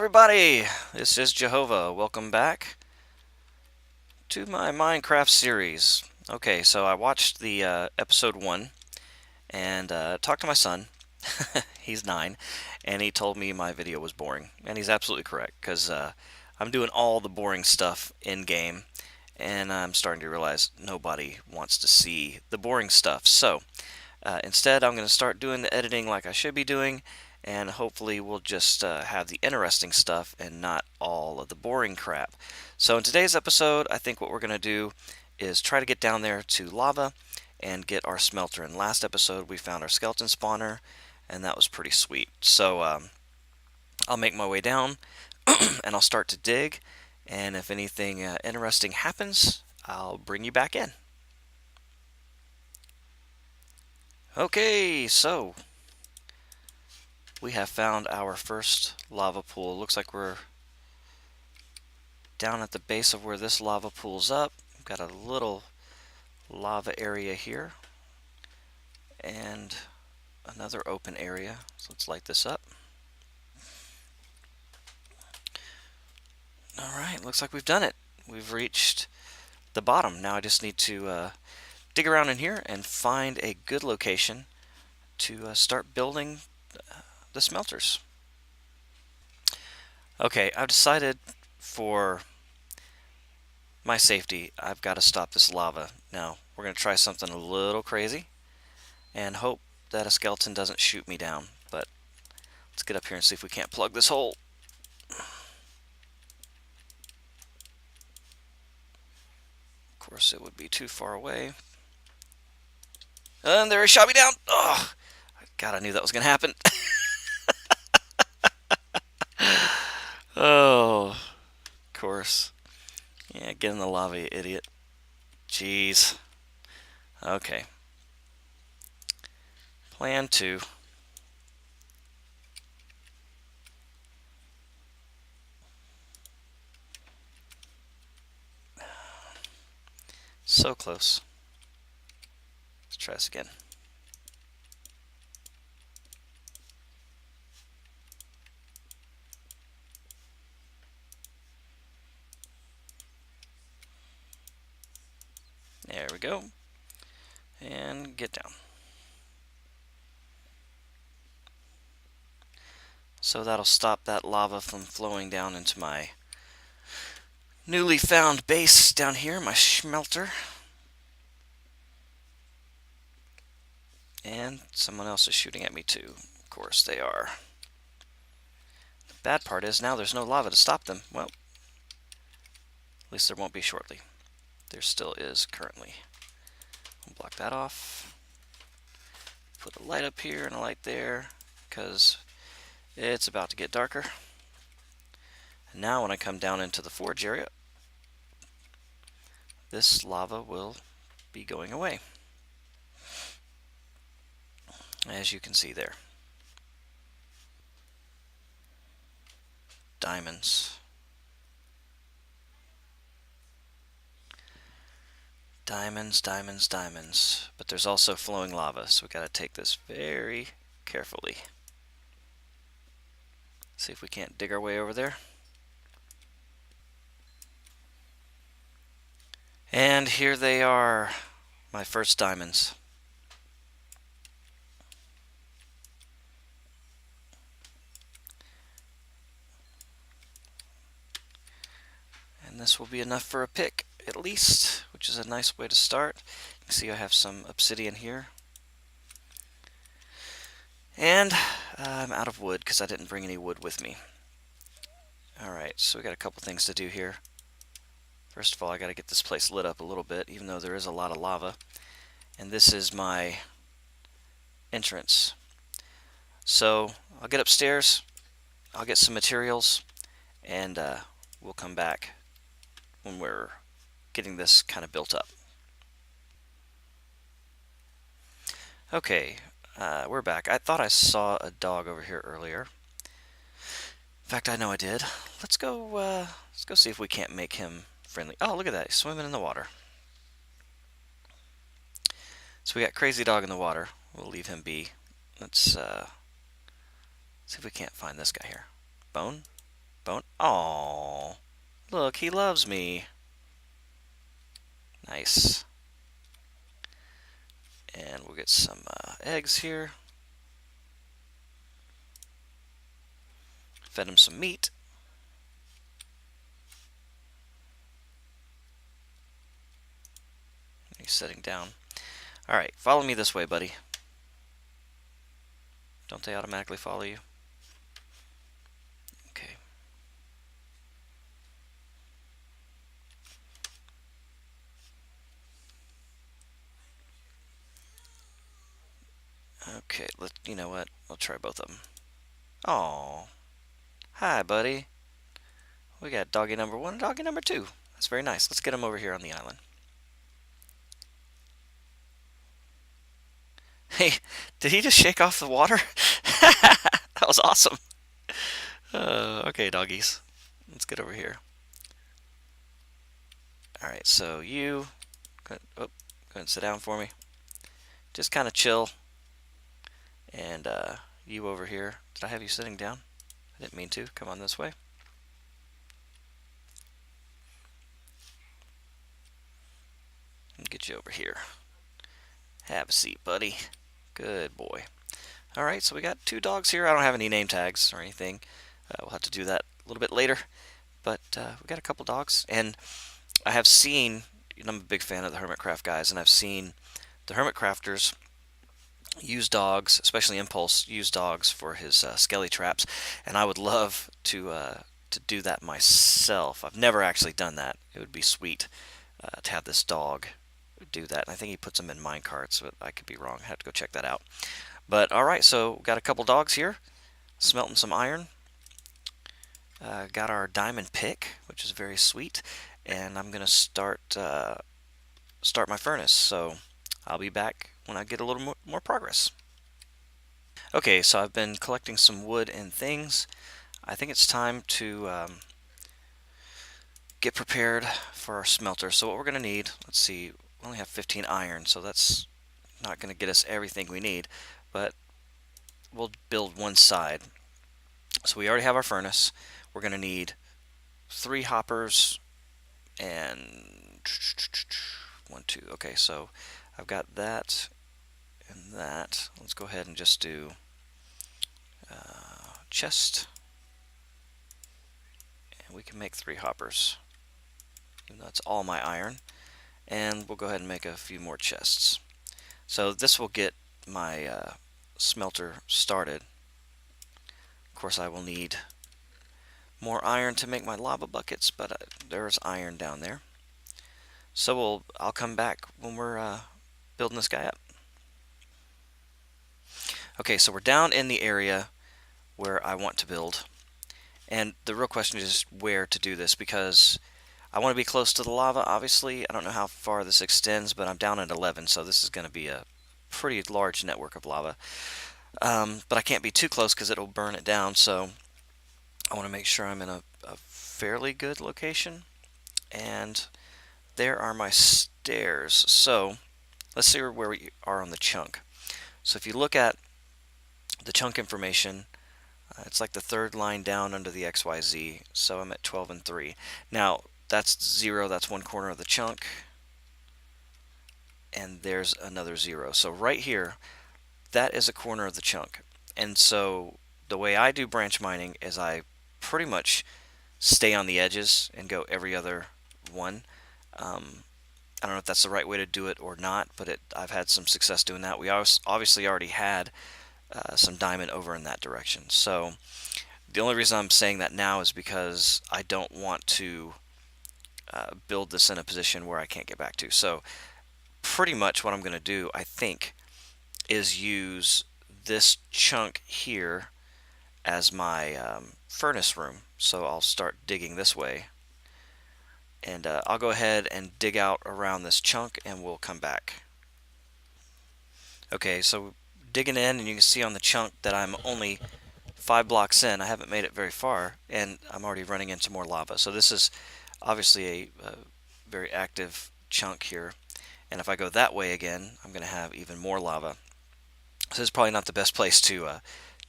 everybody, this is Jehovah. Welcome back to my Minecraft series. Okay, so I watched the episode 1 and talked to my son. He's 9, and he told me my video was boring. And he's absolutely correct, because I'm doing all the boring stuff in-game, and I'm starting to realize nobody wants to see the boring stuff. So instead, I'm going to start doing the editing like I should be doing, and hopefully we'll just have the interesting stuff and not all of the boring crap. So in today's episode, I think what we're going to do is try to get down there to lava and get our smelter. In last episode, we found our skeleton spawner, and that was pretty sweet. So I'll make my way down, and I'll start to dig, and if anything interesting happens, I'll bring you back in. Okay, so we have found our first lava pool. Looks like we're down at the base of where this lava pool's up. We've got a little lava area here and another open area. So let's light this up. Alright, looks like we've done it. We've reached the bottom. Now I just need to dig around in here and find a good location to start building the smelters. Okay, I've decided for my safety, I've got to stop this lava. Now, we're going to try something a little crazy and hope that a skeleton doesn't shoot me down. But let's get up here and see if we can't plug this hole. Of course, it would be too far away. And there he shot me down. Oh, God, I knew that was going to happen. Oh, of course. Yeah, get in the lava, you idiot. Jeez. Okay. Plan 2. So close. Let's try this again. There we go. And get down. So that'll stop that lava from flowing down into my newly found base down here, my smelter. And someone else is shooting at me too. Of course they are. The bad part is now there's no lava to stop them. Well, at least there won't be shortly. There still is currently. I'll block that off. Put a light up here and a light there, because it's about to get darker. And now when I come down into the forge area, this lava will be going away, as you can see there. Diamonds. Diamonds, diamonds, diamonds. But there's also flowing lava, so we got to take this very carefully. See if we can't dig our way over there. And here they are, my first diamonds. And this will be enough for a pick, at least, which is a nice way to start. You can see I have some obsidian here. And I'm out of wood because I didn't bring any wood with me. Alright, so we got a couple things to do here. First of all, I got to get this place lit up a little bit, even though there is a lot of lava. And this is my entrance. So I'll get upstairs, I'll get some materials, and we'll come back when we're getting this kind of built up. Okay, we're back. I thought I saw a dog over here earlier. In fact, I know I did. Let's go see if we can't make him friendly. Oh, look at that. He's swimming in the water. So we got Crazy Dog in the water. We'll leave him be. Let's see if we can't find this guy here. Bone? Bone. Oh, look, he loves me. Nice. And we'll get some eggs here. Fed him some meat. He's sitting down. All right, follow me this way, buddy. Don't they automatically follow you? Okay. Okay, you know what? I'll try both of them. Oh, hi, buddy. We got doggy number 1 and doggy number 2. That's very nice. Let's get them over here on the island. Hey, did he just shake off the water? That was awesome. Okay, doggies. Let's get over here. All right, so you go ahead and sit down for me. Just kind of chill. And you over here. Did I have you sitting down? I didn't mean to. Come on this way. Get you over here. Have a seat, buddy. Good boy. All right, so we got 2 dogs here. I don't have any name tags or anything. We'll have to do that a little bit later. But we got a couple dogs, and I have seen. I'm a big fan of the Hermitcraft guys, and I've seen the Hermitcrafters use dogs, especially Impulse, use dogs for his skelly traps, and I would love to do that myself. I've never actually done that. It would be sweet to have this dog do that. And I think he puts them in mine carts, but I could be wrong. I have to go check that out. But all right, so got a couple dogs here, smelting some iron. Got our diamond pick, which is very sweet, and I'm gonna start my furnace. So I'll be back when I get a little more progress. Okay, so I've been collecting some wood and things. I think it's time to get prepared for our smelter. So what we're gonna need, let's see, we only have 15 iron, so that's not gonna get us everything we need, but we'll build one side. So we already have our furnace. We're gonna need 3 hoppers and 1, 2. Okay, so I've got that and that. Let's go ahead and just do chest, and we can make 3 hoppers. And that's all my iron, and we'll go ahead and make a few more chests. So this will get my smelter started. Of course, I will need more iron to make my lava buckets, but there's iron down there. So I'll come back when we're building this guy up. Okay, so we're down in the area where I want to build, and the real question is where to do this, because I want to be close to the lava. Obviously, I don't know how far this extends, but I'm down at 11, so this is going to be a pretty large network of lava. But I can't be too close because it'll burn it down, so I want to make sure I'm in a fairly good location. And there are my stairs. So let's see where we are on the chunk. So if you look at the chunk information, it's like the 3rd line down under the XYZ. So I'm at 12 and 3. Now that's 0. That's one corner of the chunk. And there's another 0. So right here, that is a corner of the chunk. And so the way I do branch mining is I pretty much stay on the edges and go every other one. I don't know if that's the right way to do it or not, but I've had some success doing that. We obviously already had some diamond over in that direction. So the only reason I'm saying that now is because I don't want to build this in a position where I can't get back to. So pretty much what I'm going to do, I think, is use this chunk here as my furnace room. So I'll start digging this way, and I'll go ahead and dig out around this chunk and we'll come back. Okay, so digging in, and you can see on the chunk that I'm only 5 blocks in. I haven't made it very far, and I'm already running into more lava. So this is obviously a very active chunk here, and if I go that way again, I'm going to have even more lava. So this is probably not the best place to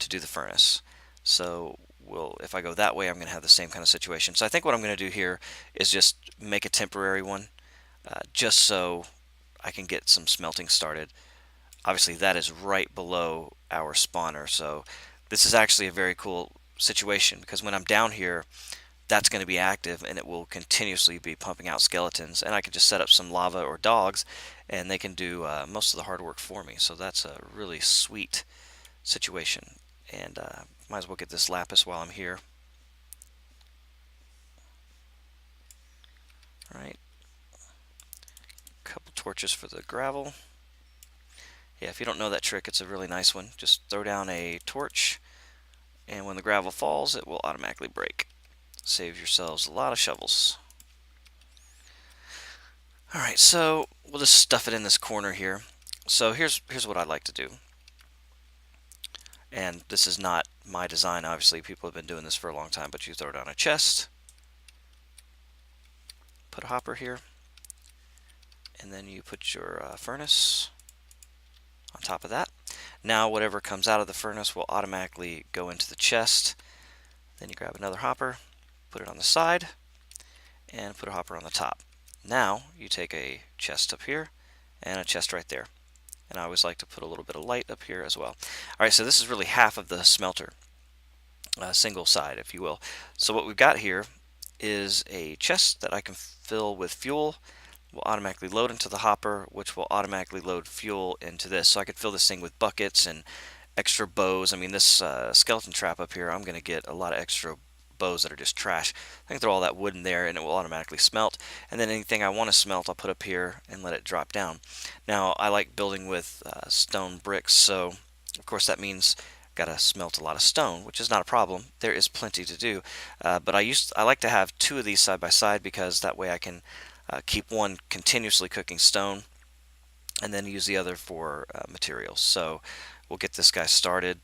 do the furnace. So if I go that way, I'm going to have the same kind of situation. So I think what I'm going to do here is just make a temporary one, just so I can get some smelting started. Obviously, that is right below our spawner, so this is actually a very cool situation, because when I'm down here, that's going to be active and it will continuously be pumping out skeletons, and I can just set up some lava or dogs and they can do most of the hard work for me. So that's a really sweet situation, and might as well get this lapis while I'm here. Alright, couple torches for the gravel. Yeah, if you don't know that trick, it's a really nice one. Just throw down a torch, and when the gravel falls, it will automatically break. Save yourselves a lot of shovels. Alright, so we'll just stuff it in this corner here. So here's what I like to do. And this is not my design, obviously. People have been doing this for a long time, but you throw down a chest, put a hopper here, and then you put your furnace on top of that. Now whatever comes out of the furnace will automatically go into the chest. Then you grab another hopper, put it on the side, and put a hopper on the top. Now you take a chest up here and a chest right there. And I always like to put a little bit of light up here as well. Alright, so this is really half of the smelter, single side, if you will. So what we've got here is a chest that I can fill with fuel. Will automatically load into the hopper, which will automatically load fuel into this. So I could fill this thing with buckets and extra bows. I mean, this skeleton trap up here, I'm going to get a lot of extra bows that are just trash. I can throw all that wood in there and it will automatically smelt. And then anything I want to smelt, I'll put up here and let it drop down. Now, I like building with stone bricks, so of course that means got to smelt a lot of stone, which is not a problem. There is plenty to do, but I like to have two of these side by side, because that way I can keep one continuously cooking stone and then use the other for materials. So we'll get this guy started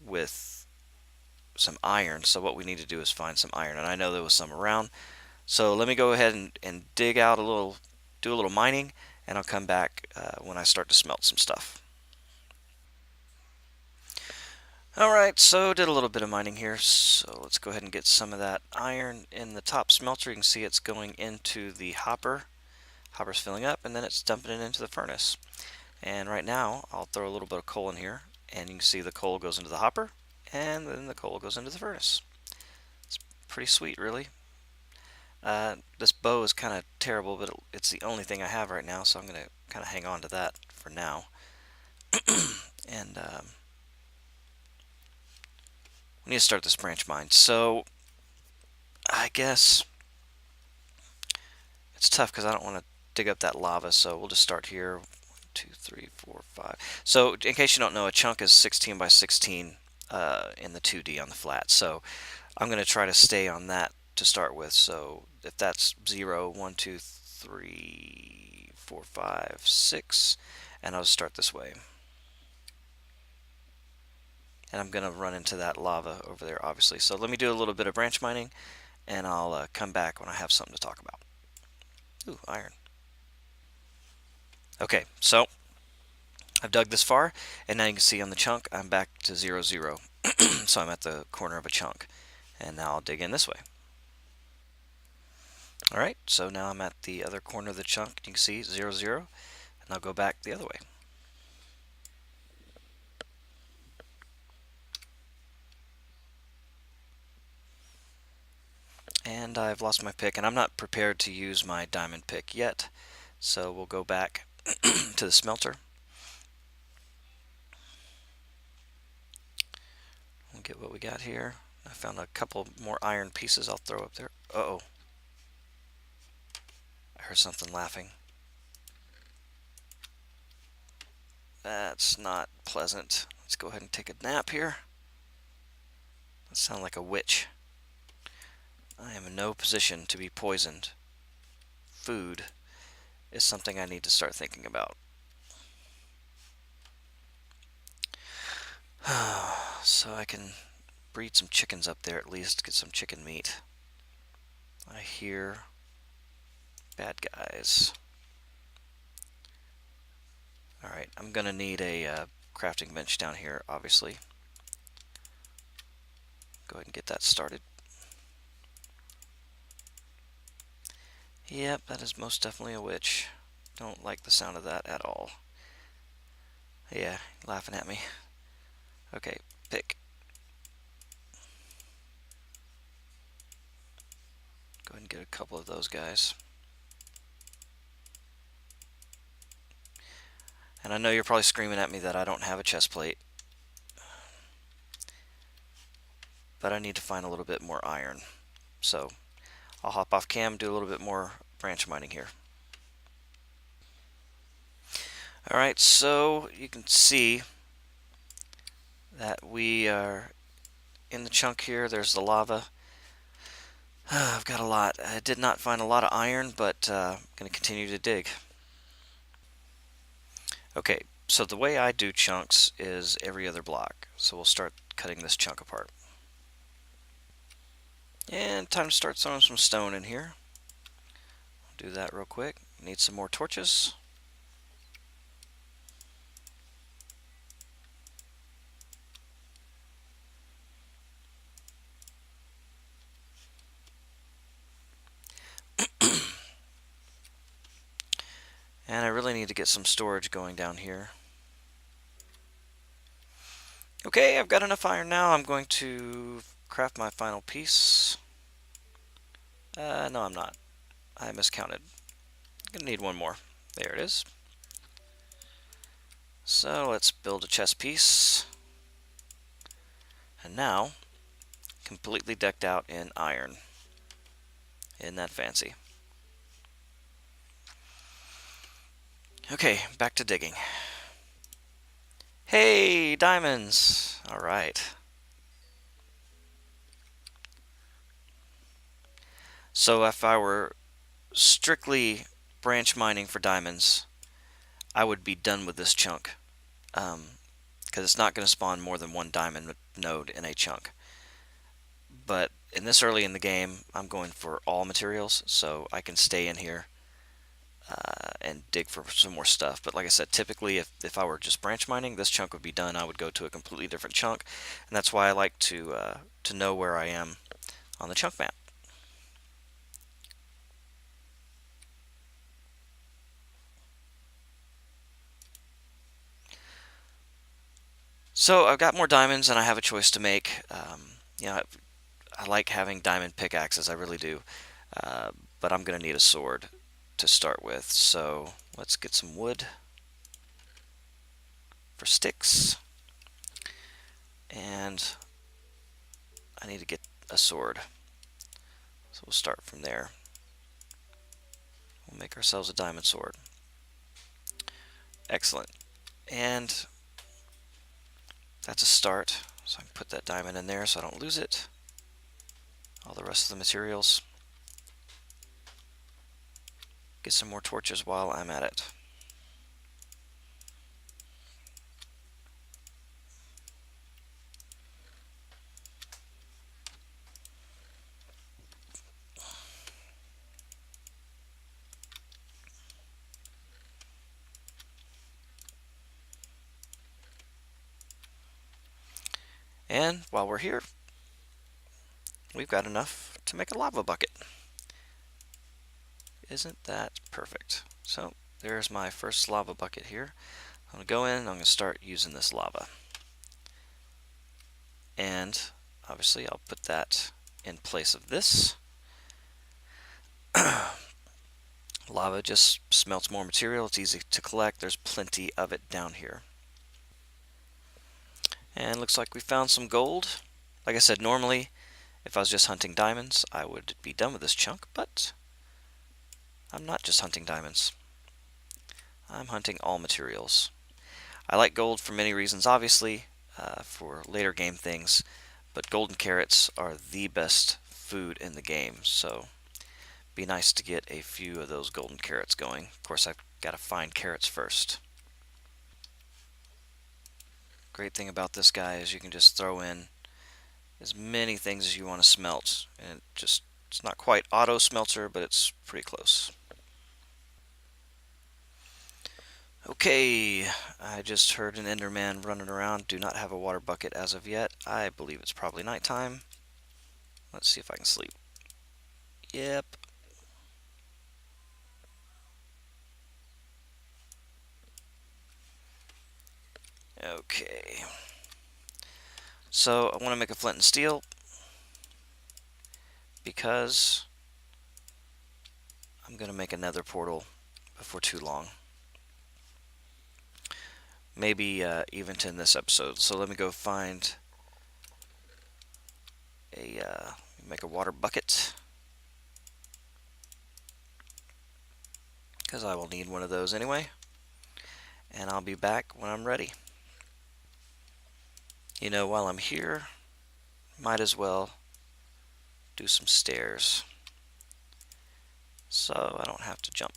with some iron. So what we need to do is find some iron, and I know there was some around. So let me go ahead and dig out a little, do a little mining, and I'll come back when I start to smelt some stuff. Alright, so did a little bit of mining here, so let's go ahead and get some of that iron in the top smelter. You can see it's going into the hopper. Hopper's filling up, and then it's dumping it into the furnace. And right now, I'll throw a little bit of coal in here, and you can see the coal goes into the hopper, and then the coal goes into the furnace. It's pretty sweet, really. This bow is kind of terrible, but it's the only thing I have right now, so I'm going to kind of hang on to that for now. And we need to start this branch mine. So I guess it's tough because I don't want to dig up that lava, so we'll just start here. 1, 2, 3, 4, 5. So in case you don't know, a chunk is 16 by 16 in the 2D on the flat. So I'm going to try to stay on that to start with. So if that's 0, 1, 2, 3, 4, 5, 6, and I'll just start this way. And I'm going to run into that lava over there, obviously. So let me do a little bit of branch mining, and I'll come back when I have something to talk about. Ooh, iron. Okay, so I've dug this far, and now you can see on the chunk, I'm back to 0, 0. So I'm at the corner of a chunk. And now I'll dig in this way. Alright, so now I'm at the other corner of the chunk. You can see 0, 0. And I'll go back the other way. And I've lost my pick, and I'm not prepared to use my diamond pick yet. So we'll go back to the smelter. We'll get what we got here. I found a couple more iron pieces I'll throw up there. Uh-oh. I heard something laughing. That's not pleasant. Let's go ahead and take a nap here. That sounds like a witch. I am in no position to be poisoned. Food is something I need to start thinking about. So I can breed some chickens up there at least, get some chicken meat. I hear bad guys. Alright, I'm gonna need a crafting bench down here, obviously. Go ahead and get that started. Yep, that is most definitely a witch. Don't like the sound of that at all. Yeah, laughing at me. Okay, pick. Go ahead and get a couple of those guys. And I know you're probably screaming at me that I don't have a chest plate. But I need to find a little bit more iron. So I'll hop off cam, do a little bit more branch mining here. Alright, so you can see that we are in the chunk here. There's the lava. I've got a lot. I did not find a lot of iron, but I'm going to continue to dig. Okay, so the way I do chunks is every other block. So we'll start cutting this chunk apart. And time to start throwing some stone in here. Do that real quick. Need some more torches. And I really need to get some storage going down here. Okay, I've got enough iron now. I'm going to craft my final piece. No, I'm not. I miscounted. I'm gonna need one more. There it is. So let's build a chest piece. And now, completely decked out in iron. Isn't that fancy? Okay, back to digging. Hey, diamonds! Alright. So if I were strictly branch mining for diamonds, I would be done with this chunk. Because it's not going to spawn more than one diamond node in a chunk. But in this early in the game, I'm going for all materials, so I can stay in here and dig for some more stuff. But like I said, typically if I were just branch mining, this chunk would be done. I would go to a completely different chunk, and that's why I like to know where I am on the chunk map. So I've got more diamonds and I have a choice to make. You know, I like having diamond pickaxes, I really do. But I'm going to need a sword to start with. So let's get some wood for sticks. And I need to get a sword. So we'll start from there. We'll make ourselves a diamond sword. Excellent. And that's a start. So I can put that diamond in there so I don't lose it. All the rest of the materials. Get some more torches while I'm at it. And while we're here, we've got enough to make a lava bucket. Isn't that perfect? So there's my first lava bucket here. I'm going to go in and I'm going to start using this lava. And obviously I'll put that in place of this. Lava just smelts more material. It's easy to collect. There's plenty of it down here. And looks like we found some gold. Like I said, normally if I was just hunting diamonds, I would be done with this chunk, but I'm not just hunting diamonds. I'm hunting all materials. I like gold for many reasons, obviously, for later game things, but golden carrots are the best food in the game, so be nice to get a few of those golden carrots going. Of course, I've got to find carrots first. Great thing about this guy is you can just throw in as many things as you want to smelt, and it's not quite auto smelter, but it's pretty close. Okay, I just heard an Enderman running around. Do not have a water bucket as of yet. I believe it's probably nighttime. Let's see if I can sleep. Yep. Okay. So I want to make a flint and steel because I'm going to make another portal before too long. Maybe even to end this episode. So let me go find make a water bucket, because I will need one of those anyway. And I'll be back when I'm ready. You know, while I'm here, might as well do some stairs so I don't have to jump.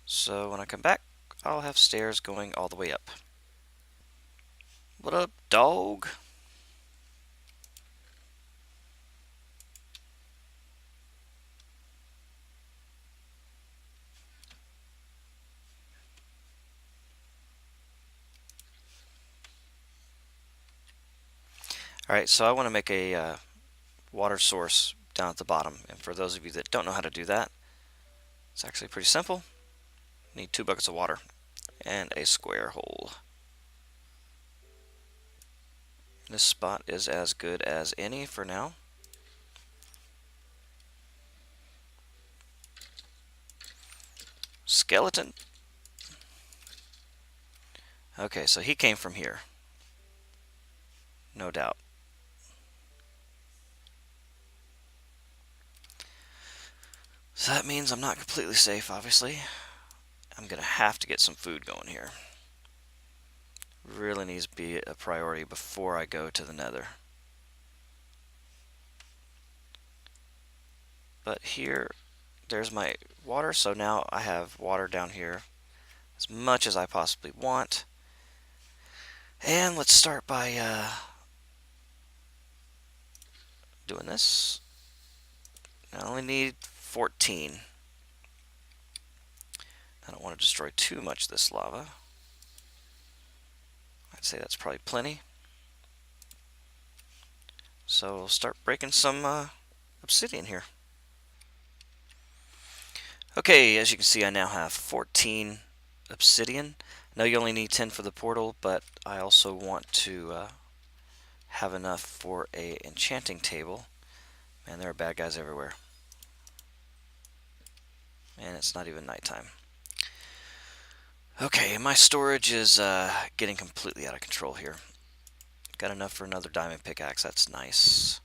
So when I come back, I'll have stairs going all the way up. What up, dog? Alright, so I want to make a water source down at the bottom. And for those of you that don't know how to do that, it's actually pretty simple. You need 2 buckets of water and a square hole. This spot is as good as any for now. Skeleton. Okay, so he came from here. No doubt. So that means I'm not completely safe, obviously. I'm going to have to get some food going here. Really needs to be a priority before I go to the nether. But here, there's my water, so now I have water down here as much as I possibly want. And let's start by doing this. I only need 14. I don't want to destroy too much of this lava. I'd say that's probably plenty. So we'll start breaking some obsidian here. Okay, as you can see, I now have 14 obsidian. I know you only need 10 for the portal, but I also want to have enough for a enchanting table. Man, there are bad guys everywhere. And it's not even nighttime. Okay, my storage is getting completely out of control here. Got enough for another diamond pickaxe, that's nice.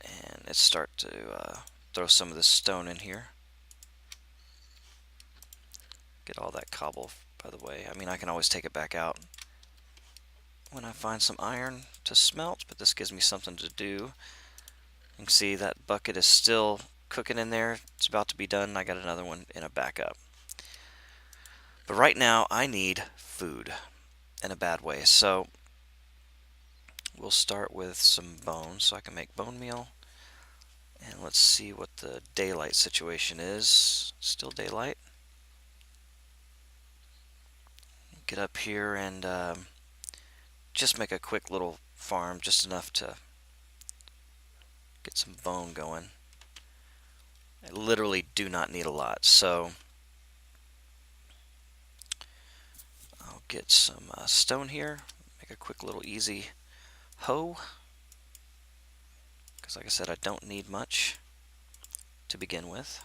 And let's start to throw some of this stone in here. Get all that cobble, by the way. I mean, I can always take it back out when I find some iron to smelt, but this gives me something to do. You can see that bucket is still cooking in there. It's about to be done. I got another one in a backup. But right now, I need food in a bad way. So we'll start with some bones so I can make bone meal. And let's see what the daylight situation is. Still daylight. Get up here and just make a quick little farm, just enough to get some bone going. I literally do not need a lot, so I'll get some stone here, make a quick little easy hoe, because like I said, I don't need much to begin with.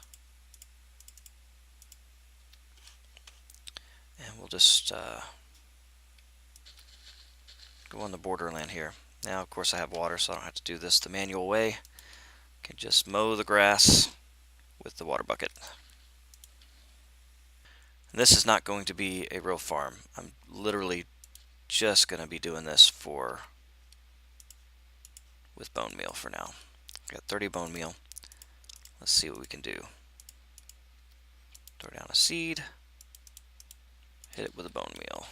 And we'll just go on the borderland here. Now, of course, I have water, so I don't have to do this the manual way. I can just mow the grass with the water bucket. And this is not going to be a real farm. I'm literally just going to be doing this with bone meal for now. I've got 30 bone meal. Let's see what we can do. Throw down a seed. Hit it with a bone meal.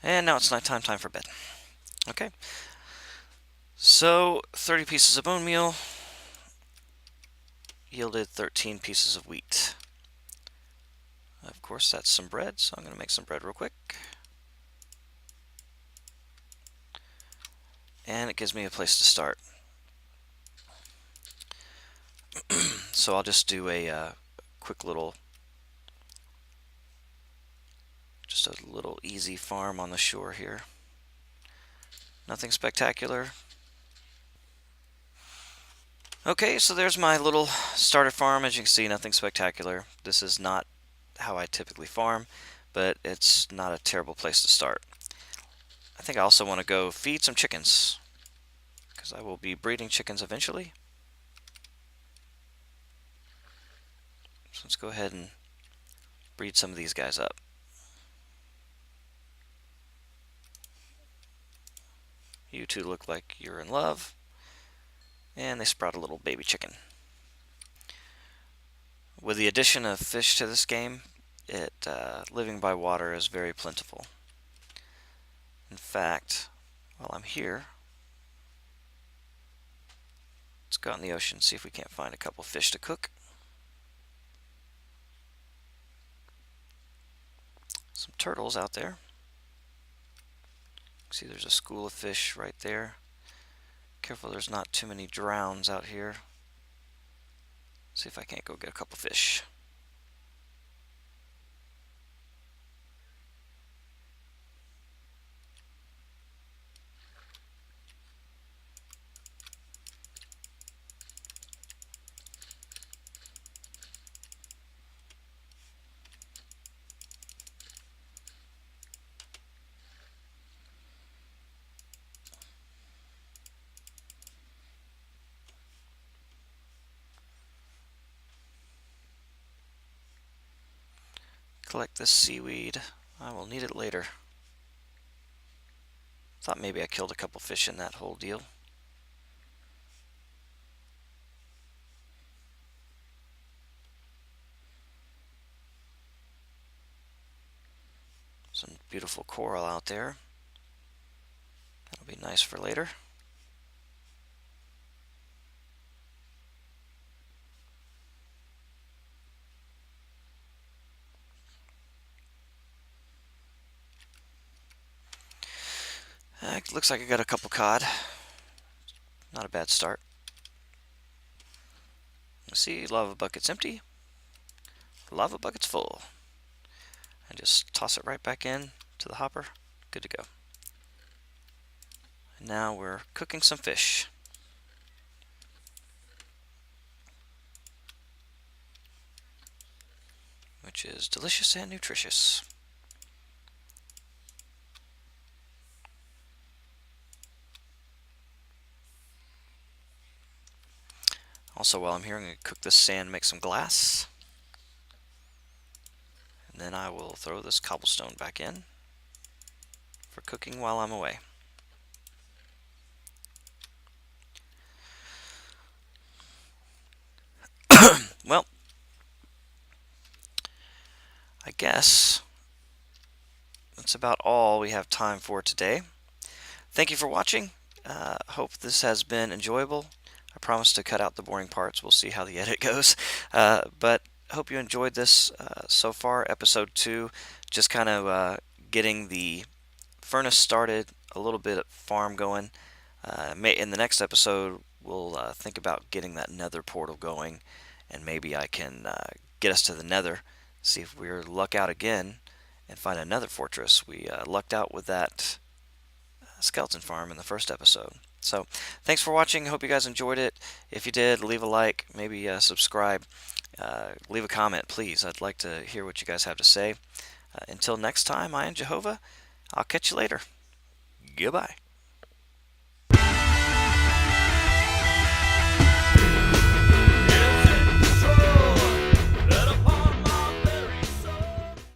And now it's nighttime, time for bed. Okay. So 30 pieces of bone meal yielded 13 pieces of wheat. Of course, that's some bread, so I'm going to make some bread real quick. And it gives me a place to start. So I'll just do a quick little, just a little easy farm on the shore here. Nothing spectacular. Okay, so there's my little starter farm. As you can see, nothing spectacular. This is not how I typically farm, but it's not a terrible place to start. I think I also want to go feed some chickens, because I will be breeding chickens eventually. So let's go ahead and breed some of these guys up. You two look like you're in love. And they sprout a little baby chicken. With the addition of fish to this game, living by water is very plentiful. In fact, while I'm here, let's go out in the ocean and see if we can't find a couple fish to cook. Some turtles out there. See, there's a school of fish right there. Careful there's not too many drowns out here. See if I can't go get a couple fish. Collect this seaweed. I will need it later. Thought maybe I killed a couple fish in that whole deal. Some beautiful coral out there. That'll be nice for later. Looks like I got a couple cod. Not a bad start. Let's see, lava bucket's empty. Lava bucket's full. And just toss it right back in to the hopper. Good to go. And now we're cooking some fish. Which is delicious and nutritious. Also, while I'm here, I'm going to cook this sand, make some glass. And then I will throw this cobblestone back in for cooking while I'm away. Well, I guess that's about all we have time for today. Thank you for watching. Hope this has been enjoyable. I promise to cut out the boring parts. We'll see how the edit goes. But hope you enjoyed this so far. Episode 2, just kind of getting the furnace started, a little bit of farm going. In the next episode, we'll think about getting that nether portal going, and maybe I can get us to the nether, see if we're luck out again and find another fortress. We lucked out with that skeleton farm in the first episode. So thanks for watching. Hope you guys enjoyed it. If you did, leave a like, maybe subscribe, leave a comment, please. I'd like to hear what you guys have to say. Until next time, I am JOEHOVA. I'll catch you later. Goodbye.